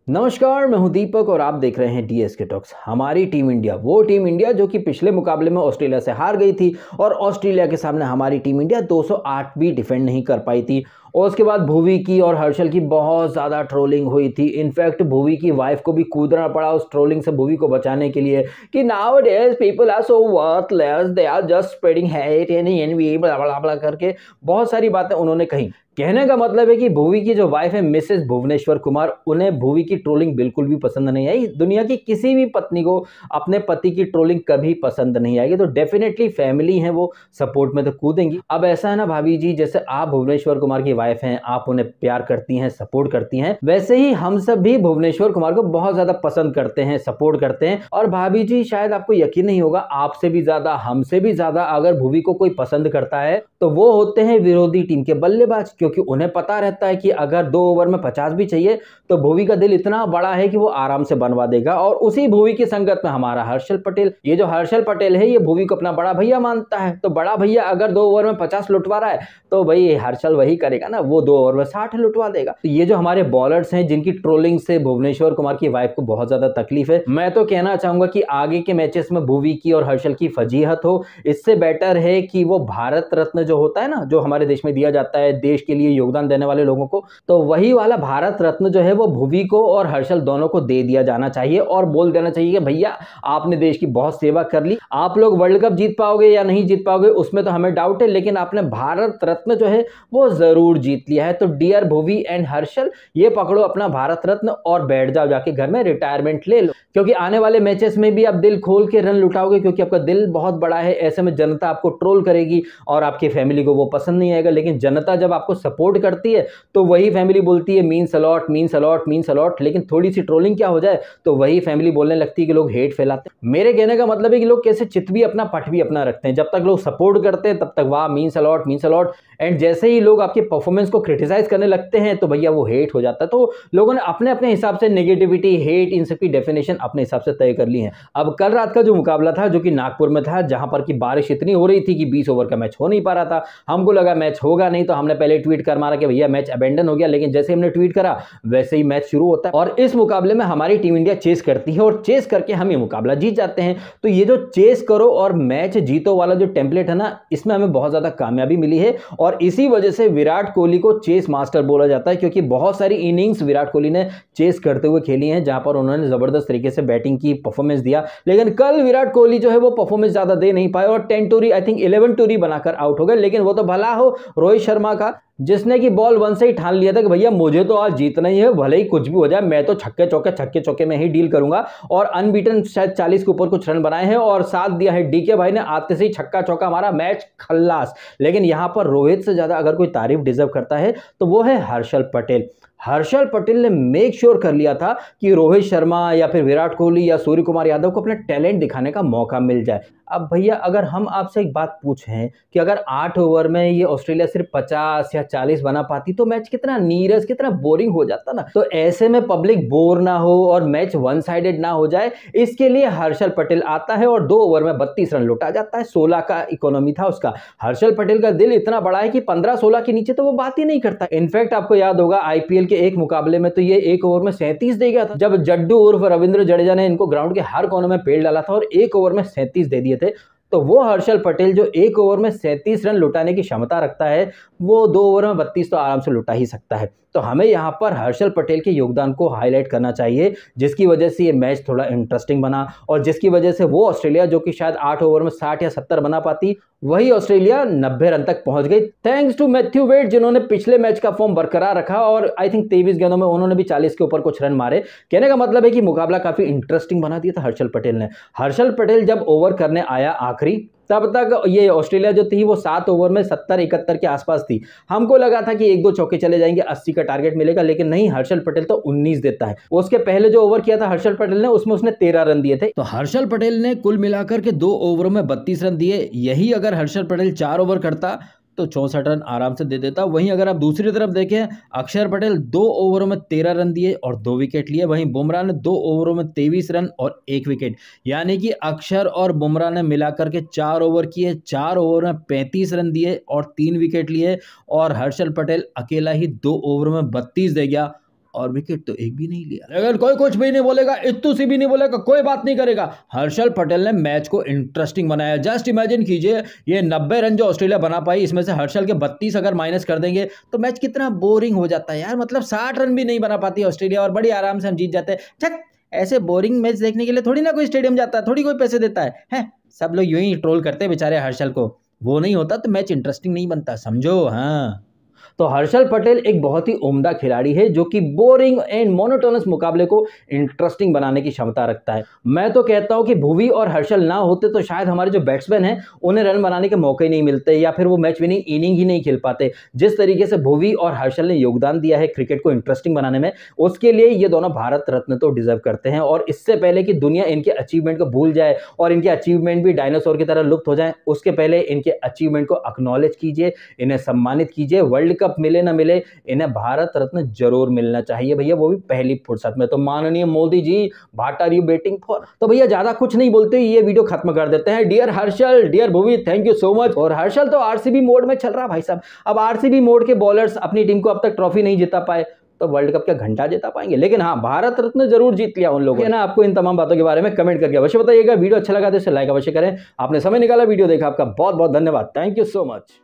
नमस्कार, मैं हूं दीपक और आप देख रहे हैं डीएसके टॉक्स। हमारी टीम इंडिया, वो टीम इंडिया जो कि पिछले मुकाबले में ऑस्ट्रेलिया से हार गई थी और ऑस्ट्रेलिया के सामने हमारी टीम इंडिया 208 भी डिफेंड नहीं कर पाई थी। और उसके बाद भुवी की और हर्षल की बहुत ज़्यादा ट्रोलिंग हुई थी। इनफैक्ट भुवी की वाइफ को भी कूदना पड़ा उस ट्रोलिंग से भुवी को बचाने के लिए कि nowadays people are so worthless, they are just spreading hate in envy blah blah blah करके बहुत सारी बातें उन्होंने कही। कहने का मतलब है कि भुवी की जो वाइफ है मिसेस भुवनेश्वर कुमार, उन्हें भुवी की ट्रोलिंग बिल्कुल भी पसंद नहीं आई। दुनिया की किसी भी पत्नी को अपने पति की ट्रोलिंग कभी पसंद नहीं आएगी। तो डेफिनेटली फैमिली है वो सपोर्ट में तो कूदेंगी। अब ऐसा है ना भाभी जी, जैसे आप भुवनेश्वर कुमार की वाइफ हैं, आप उन्हें प्यार करती हैं, सपोर्ट करती हैं, वैसे ही हम सब भी भुवनेश्वर कुमार को बहुत ज्यादा पसंद करते हैं, सपोर्ट करते हैं। और भाभी जी, शायद आपको यकीन नहीं होगा, आपसे भी ज्यादा, हमसे भी ज्यादा अगर भुवी को कोई पसंद करता है तो वो होते हैं विरोधी टीम के बल्लेबाज। क्योंकि उन्हें पता रहता है कि अगर 2 ओवर में 50 भी चाहिए तो भुवी का दिल इतना बड़ा है कि वो आराम से बनवा देगा। और उसी भुवी की संगत में हमारा हर्षल पटेल, ये जो हर्षल पटेल है, ये भुवी को अपना बड़ा भैया मानता है। तो बड़ा भैया अगर 2 ओवर में 50 लुटवा रहा है तो भाई हर्षल वही करेगा ना, वो 2 ओवर में 60 लुटवा देगा। तो ये जो हमारे बॉलर्स हैं जिनकी ट्रोलिंग से भुवनेश्वर कुमार की वाइफ को बहुत ज्यादा तकलीफ है, मैं तो कहना चाहूंगा कि आगे के मैचेस में भुवी की और हर्षल की फजीहत हो। इससे बेटर है कि वो भारत रत्न जो होता है ना, जो हमारे देश में दिया जाता है देश के लिए योगदान देने वाले लोगों को, तो वही वाला भारत रत्न जो है वो भुवी को और हर्षल दोनों को दे दिया जाना चाहिए। और बोल देना चाहिए कि भैया आपने देश की बहुत सेवा कर ली, आप लोग वर्ल्ड कप जीत पाओगे या नहीं जीत पाओगे उसमें तो हमें डाउट है, लेकिन आपने भारत रत्न जो है वो जरूर जीत लिया है। तो डियर भुवी एंड हर्षल, ये पकड़ो अपना भारत रत्न और बैठ जाओ जाके घर में, रिटायरमेंट ले लो। क्योंकि आने वाले मैचेस में भी आप दिल खोल के रन लुटाओगे, क्योंकि आपका दिल बहुत बड़ा है। ऐसे में जनता आपको ट्रोल करेगी और आपकी फैमिली को वो पसंद नहीं आएगा। लेकिन जनता जब आपको सपोर्ट करती है तो वही फैमिली बोलती है means a lot, means a lot, means a lot. लेकिन थोड़ी सी ट्रोलिंग क्या हो जाए तो वही फैमिली बोलने लगती है कि लोग हेट फैलाते हैं। मेरे कहने का मतलब है कि लोग कैसे चित भी अपना पट भी अपना रखते हैं। जब तक लोग सपोर्ट करते हैं तब तक वाह means a lot, means a lot. And जैसे ही लोग आपके परफॉर्मेंस को क्रिटिसाइज करने लगते हैं तो भैया वो हेट हो जाता है। तो लोगों ने अपने अपने हिसाब से नेगेटिविटी, हेट, इन सब की डेफिनेशन अपने हिसाब से तय कर ली है। अब कल रात का जो मुकाबला था जो कि नागपुर में था, जहां पर की बारिश इतनी हो रही थी कि 20 ओवर का मैच हो नहीं पा रहा था। हमको लगा मैच होगा नहीं, तो हमने पहले ट्वीट कर मारा कि भैया मैच अबेंडन हो गया। लेकिन जैसे हमने ट्वीट करा वैसे ही मैच शुरू होता है और इस मुकाबले में हमारी टीम इंडिया चेस करती है और चेस करके हम ये मुकाबला जीत जाते हैं। तो ये जो चेस करो और मैच जीतो वाला जो टेम्पलेट है ना, इसमें हमें बहुत ज्यादा कामयाबी मिली है। और इसी वजह से विराट कोहली को चेस मास्टर बोला जाता है, क्योंकि बहुत सारी इनिंग्स विराट कोहली ने चेस करते हुए खेली हैं जहां पर उन्होंने जबरदस्त तरीके से बैटिंग की, परफॉर्मेंस दिया। लेकिन कल विराट कोहली जो है वो परफॉर्मेंस ज्यादा दे नहीं पाए और 10 टूरी, आई थिंक 11 टूरी बनाकर आउट हो गए। लेकिन वो तो भला हो रोहित शर्मा का, जिसने की बॉल 1 से ही ठान लिया था कि भैया मुझे तो आज जीतना ही है, भले ही कुछ भी हो जाए, मैं तो छक्के चौके में ही डील करूंगा। और अनबीटन शायद 40 के ऊपर कुछ रन बनाए हैं और साथ दिया है डीके भाई ने, आते से ही छक्का चौका मारा, मैच खल्लास। लेकिन यहां पर रोहित से ज्यादा अगर कोई तारीफ डिजर्व करता है तो वो है हर्षल पटेल। हर्षल पटेल ने मेक श्योर कर लिया था कि रोहित शर्मा या फिर विराट कोहली या सूर्य कुमार यादव को अपना टैलेंट दिखाने का मौका मिल जाए। अब भैया अगर हम आपसे एक बात पूछें कि अगर 8 ओवर में ये ऑस्ट्रेलिया सिर्फ 50 या 40 बना पाती तो मैच कितना नीरस, कितना बोरिंग हो जाता ना। तो ऐसे में पब्लिक बोर ना हो और मैच वन साइडेड ना हो जाए, इसके लिए हर्षल पटेल आता है और 2 ओवर में 32 रन लुटा जाता है। 16 का इकोनॉमी था उसका। हर्षल पटेल का दिल इतना बड़ा है कि 15-16 के नीचे तो वो बात ही नहीं करता। इनफैक्ट आपको याद होगा आईपीएल के एक मुकाबले में तो ये 1 ओवर में 37 दे गया था, जब जड्डू उर्फ रविंद्र जडेजा ने इनको ग्राउंड के हर कोने में पेड़ डाला था और 1 ओवर में 37 दे दिए थे। तो वो हर्षल पटेल जो 1 ओवर में 37 रन लुटाने की क्षमता रखता है, वो 2 ओवर में 32 तो आराम से लुटा ही सकता है। तो हमें यहाँ पर हर्षल पटेल के योगदान को हाईलाइट करना चाहिए, जिसकी वजह से ये मैच थोड़ा इंटरेस्टिंग बना और जिसकी वजह से वो ऑस्ट्रेलिया जो कि शायद 8 ओवर में 60 या 70 बना पाती, वही ऑस्ट्रेलिया 90 रन तक पहुंच गई, थैंक्स टू मैथ्यू वेड, जिन्होंने पिछले मैच का फॉर्म बरकरार रखा और आई थिंक 23 गेंदों में उन्होंने भी 40 के ऊपर कुछ रन मारे। कहने का मतलब है कि मुकाबला काफी इंटरेस्टिंग बना दिया था हर्षल पटेल ने। हर्षल पटेल जब ओवर करने आया आखिरी, तब तक ये ऑस्ट्रेलिया जो थी वो 7 ओवर में 70-71 के आसपास थी। हमको लगा था कि 1-2 चौके चले जाएंगे, 80 का टारगेट मिलेगा, लेकिन नहीं, हर्षल पटेल तो 19 देता है। उसके पहले जो ओवर किया था हर्षल पटेल ने, उसमें उसने 13 रन दिए थे। तो हर्षल पटेल ने कुल मिलाकर के 2 ओवरों में 32 रन दिए। यही अगर हर्षल पटेल 4 ओवर करता तो 64 रन आराम से दे देता। वहीं अगर आप दूसरी तरफ देखें, अक्षर पटेल 2 ओवरों में 13 रन दिए और 2 विकेट लिए। वहीं बुमराह ने 2 ओवरों में 23 रन और 1 विकेट, यानी कि अक्षर और बुमराह ने मिलाकर के 4 ओवर किए, 4 ओवर में 35 रन दिए और 3 विकेट लिए। और हर्षल पटेल अकेला ही 2 ओवरों में 32 दे गया और विकेट तो एक भी नहीं लिया। अगर कोई कुछ भी नहीं बोलेगा, इत्तू सी भी नहीं बोलेगा, कोई बात नहीं करेगा। हर्षल पटेल ने मैच को इंटरेस्टिंग बनाया। जस्ट इमेजिन कीजिए, ये 90 रन जो ऑस्ट्रेलिया बना पाई, इसमें से हर्षल के 32 अगर माइनस कर देंगे तो मैच कितना बोरिंग हो जाता है यार। मतलब 60 रन भी नहीं बना पाती ऑस्ट्रेलिया और बड़ी आराम से हम जीत जाते हैं। ऐसे बोरिंग मैच देखने के लिए थोड़ी ना कोई स्टेडियम जाता है, थोड़ी कोई पैसे देता है। सब लोग यूं ही ट्रोल करते हैं बेचारे हर्षल को। वो नहीं होता तो मैच इंटरेस्टिंग नहीं बनता, समझो। हाँ, तो हर्षल पटेल एक बहुत ही उम्दा खिलाड़ी है जो कि बोरिंग एंड मोनोटोनस मुकाबले को इंटरेस्टिंग बनाने की क्षमता रखता है। मैं तो कहता हूं कि भुवी और हर्षल ना होते तो शायद हमारे जो बैट्समैन हैं उन्हें रन बनाने के मौके नहीं मिलते या फिर वो मैच विनिंग इनिंग ही नहीं खेल पाते। जिस तरीके से भुवी और हर्षल ने योगदान दिया है क्रिकेट को इंटरेस्टिंग बनाने में, उसके लिए ये दोनों भारत रत्न तो डिजर्व करते हैं। और इससे पहले कि दुनिया इनके अचीवमेंट को भूल जाए और इनके अचीवमेंट भी डायनासोर की तरह लुप्त हो जाए, उसके पहले इनके अचीवमेंट को एक्नॉलेज कीजिए, इन्हें सम्मानित कीजिए। वर्ल्ड कप मिले ना मिले, इन्हें भारत रत्न जरूर मिलना चाहिए भैया, वो भी पहली फुर्सत में। तो माननीय Modi ji, what are you waiting for. तो भैया ज्यादा कुछ नहीं बोलते ये वीडियो खत्म कर देते हैं। Dear Harshal, dear Bhuvi, thank you so much. और हर्षल तो आरसीबी मोड में चल रहा भाई साहब। अब आरसीबी मोड के बॉलर्स अपनी टीम को अब तक ट्रॉफी नहीं जिता पाए, तो वर्ल्ड कप का घंटा जिता पाएंगे। लेकिन हाँ, भारत रत्न जरूर जीत लिया उन लोगों ने। आपको इन तमाम बातों के बारे में कमेंट करके अवश्य बताइएगा। वीडियो अच्छा लगा तो इसे लाइक अवश्य करें। आपने समय निकाला, वीडियो देखा, आपका बहुत बहुत धन्यवाद। Thank you so much.